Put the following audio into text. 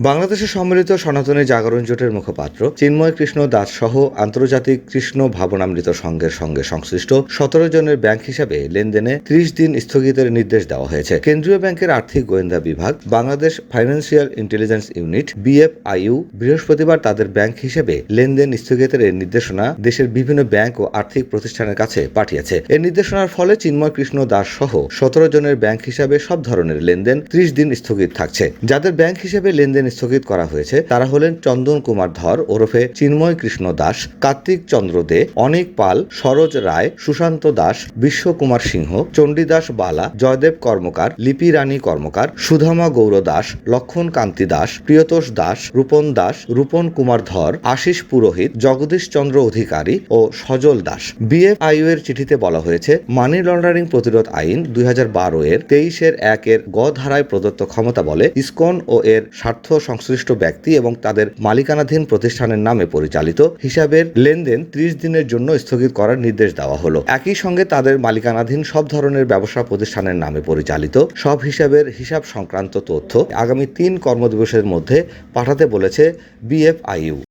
বাংলাদেশে সম্মিলিত সনাতনী জাগরণ জোটের মুখপাত্র চিন্ময় কৃষ্ণ দাস সহ আন্তর্জাতিক কৃষ্ণ ভাবনামৃত সংঘের সঙ্গে সংশ্লিষ্ট ১৭ জনের ব্যাংক হিসাবে লেনদেনে ৩০ দিন স্থগিতের নির্দেশ দেওয়া হয়েছে। কেন্দ্রীয় ব্যাংকের আর্থিক গোয়েন্দা বিভাগ Bangladesh financial intelligence unit BFIU বৃহস্পতিবার তাদের ব্যাংক হিসেবে লেনদেন স্থগিতের নির্দেশনা দেশের বিভিন্ন ব্যাংক ও আর্থিক প্রতিষ্ঠানের কাছে পাঠিয়েছে। এই নির্দেশনার ফলে চিন্ময় কৃষ্ণ দাস সহ ১৭ জনের ব্যাংক হিসাবে সব ধরনের লেনদেন ৩০ দিন স্থগিত থাকছে। যাদের ব্যাংক হিসেবে লেনদেন স্থগিত করা হয়েছে তারা হলেন চন্দন কুমার ধর ওরফে চিন্ময় কৃষ্ণ দাস, কার্তিক চন্দ্র দে, অনিক পাল, সরোজ রায়, সুশান্ত দাস, বিশ্বকুমার সিংহ, চণ্ডীদাস বালা, জয়দেব কর্মকার, লিপি রানী কর্মকার, সুধামা গৌর দাস, লক্ষণ কান্তি দাস, প্রিয়তোষ দাস, রূপন দাস, রূপন কুমার ধর, আশিস পুরোহিত, জগদীশ চন্দ্র অধিকারী ও সজল দাস। BFIU এর চিঠিতে বলা হয়েছে, মানি লন্ডারিং প্রতিরোধ আইন 2012 এর 23-1 গ ধারায় প্রদত্ত ক্ষমতা বলে ইসকন ও এর স্বার্থ সংশ্লিষ্ট ব্যক্তি এবং তাদের মালিকানাধীন প্রতিষ্ঠানের নামে পরিচালিত হিসাবের লেনদেন 30 দিনের জন্য স্থগিত করার নির্দেশ দেওয়া হলো। একই সঙ্গে তাদের মালিকানাধীন সব ধরনের ব্যবসা প্রতিষ্ঠানের নামে পরিচালিত সব হিসাবের হিসাব সংক্রান্ত তথ্য আগামী 3 কর্মদিবসের মধ্যে পাঠাতে বলেছে BFIU।